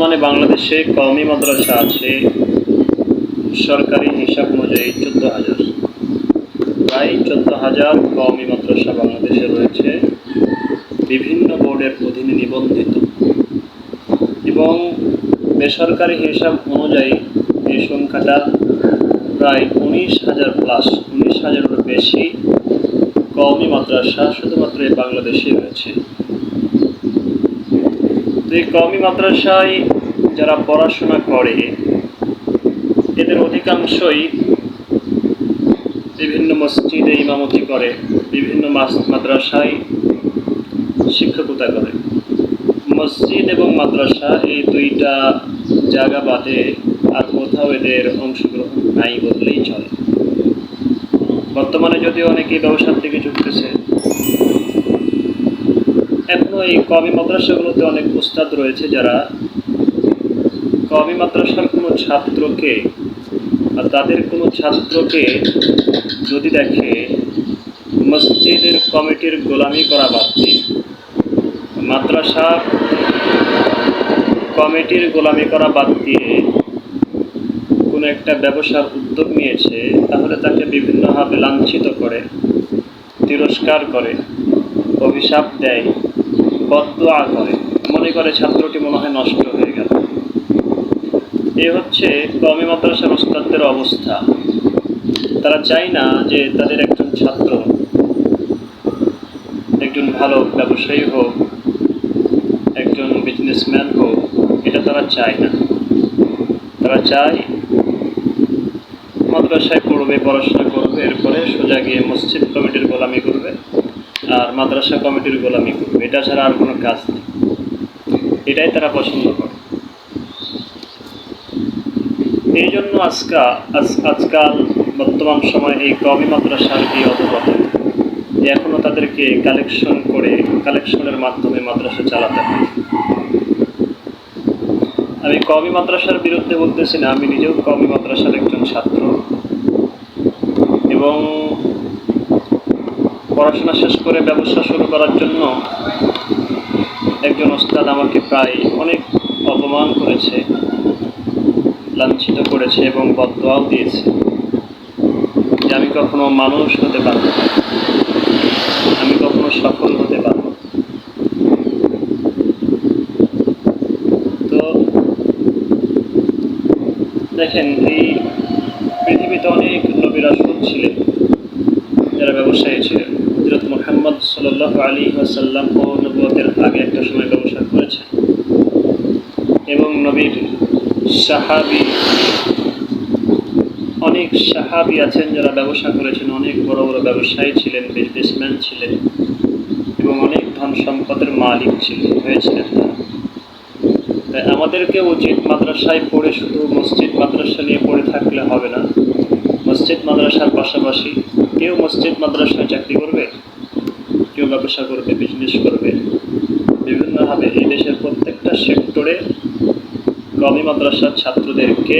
বর্তমানে বাংলাদেশে কওমি মাদ্রাসা আছে সরকারি হিসাব অনুযায়ী 14,000। প্রায় 14,000 কওমি মাদ্রাসা বাংলাদেশে রয়েছে, বিভিন্ন বোর্ডের অধীনে নিবন্ধিত, এবং বেসরকারি হিসাব অনুযায়ী এই সংখ্যাটা প্রায় 19,000+, 19,000-এরও বেশি কওমি মাদ্রাসা শুধুমাত্র এই বাংলাদেশে রয়েছে। তো এই কওমি মাদ্রাসায় যারা পড়াশোনা করে এদের অধিকাংশই বিভিন্ন মসজিদে ইমামতি করে, বিভিন্ন মাদ্রাসায় শিক্ষকতা করে। মসজিদ এবং মাদ্রাসা এই দুইটা জায়গা বাদে আর কোথাও এদের অংশগ্রহণ নাই বললেই চলে। বর্তমানে যদিও অনেকেই ব্যবসার দিকে ঝুঁকতেছে, এখনও এই কওমি মাদ্রাসাগুলোতে অনেক উস্তাদ রয়েছে যারা কওমি মাদ্রাসার কোনো ছাত্রকে আর তাদের কোনো ছাত্রকে যদি দেখে মসজিদের কমিটির গোলামি করা বাদ দিয়ে মাদ্রাসা কমিটির গোলামি করা বাদ দিয়ে কোনো একটা ব্যবসার উদ্যোগ নিয়েছে, তাহলে তাকে বিভিন্নভাবে লাঞ্ছিত করে, তিরস্কার করে, অভিশাপ দেয়, বদদুয়া করে, মনে করে ছাত্রটি মনে হয় নষ্ট হয়ে গেল। এই হচ্ছে কওমি মাদ্রাসার উস্তাদদের অবস্থা। তারা চায় না যে তাদের একজন ছাত্র একজন ভালো ব্যবসায়ী হোক, একজন বিজনেসম্যান হোক, এটা তারা চায় না। তারা চায় মাদ্রাসায় পড়বে, পড়াশোনা করবে, এরপরে সোজা গিয়ে মসজিদ কমিটির গোলামি করবে আর মাদ্রাসা কমিটির গোলামি করবে, এটা ছাড়া আর কোনো কাজ নেই। এটাই তারা পছন্দ করে। এই জন্য আজকাল বর্তমান সময়ে এই কওমি মাদ্রাসার এই অবদান এখনও তাদেরকে কালেকশনের মাধ্যমে মাদ্রাসা চালাতে হয়। আমি কওমি মাদ্রাসার বিরুদ্ধে বলতেছি না, আমি নিজেও কওমি মাদ্রাসার একজন ছাত্র, এবং পড়াশোনা শেষ করে ব্যবসা শুরু করার জন্য একজন ওস্তাদ আমাকে প্রায় অনেক অপমান করেছে, লাঞ্ছিত করেছে এবং বদদুয়াও দিয়েছে যে আমি কখনো মানুষ হতে পারব না, আমি কখনো সফল হতে পারব। তো দেখেন, এই পৃথিবীতে অনেক নবী রাসূল ছিলেন যারা ব্যবসায়ী ছিলেন। হযরত মুহাম্মদ সাল্লাল্লাহু আলাইহি ওয়াসাল্লাম ও নবুয়তের আগে একটা সময় ব্যবসা করেছেন, এবং নবীর অনেক সাহাবী আছেন যারা ব্যবসা করেছেন, অনেক বড় বড় ব্যবসায়ী ছিলেন, বিজনেসম্যান ছিলেন, এবং অনেক ধন সম্পদের মালিক হয়েছিলেন তারা। তাই আমাদেরকে উচিত মাদ্রাসায় পড়ে শুধু মসজিদ মাদ্রাসা নিয়ে পড়ে থাকলে হবে না। মসজিদ মাদ্রাসার পাশাপাশি কেউ মসজিদ মাদ্রাসায় চাকরি করবে, কেউ ব্যবসা করবে, বিজনেস করবে, বিভিন্নভাবে এই দেশের প্রত্যেকটা সেক্টরে কওমি মাদ্রাসার ছাত্রদেরকে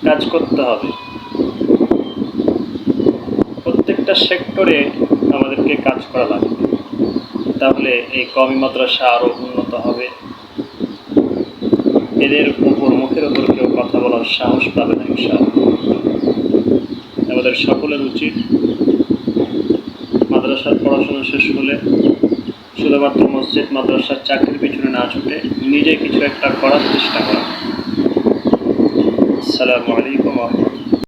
কাজ করতে হবে। প্রত্যেকটা সেক্টরে আমাদেরকে কাজ করা লাগবে, তাহলে এই কওমি মাদ্রাসা আরও উন্নত হবে। এদের মুখের ওপর কেউ কথা বলার সাহস পাবে না ইনশাআল্লাহ। আমাদের সকলের উচিত মাদ্রাসার পড়াশোনা শেষ হলে শুধুমাত্র মসজিদ মাদ্রাসার চাকরির পিছনে না ছুটে নিজে কিছু একটা করার চেষ্টা করা। আসসালামু আলাইকুম।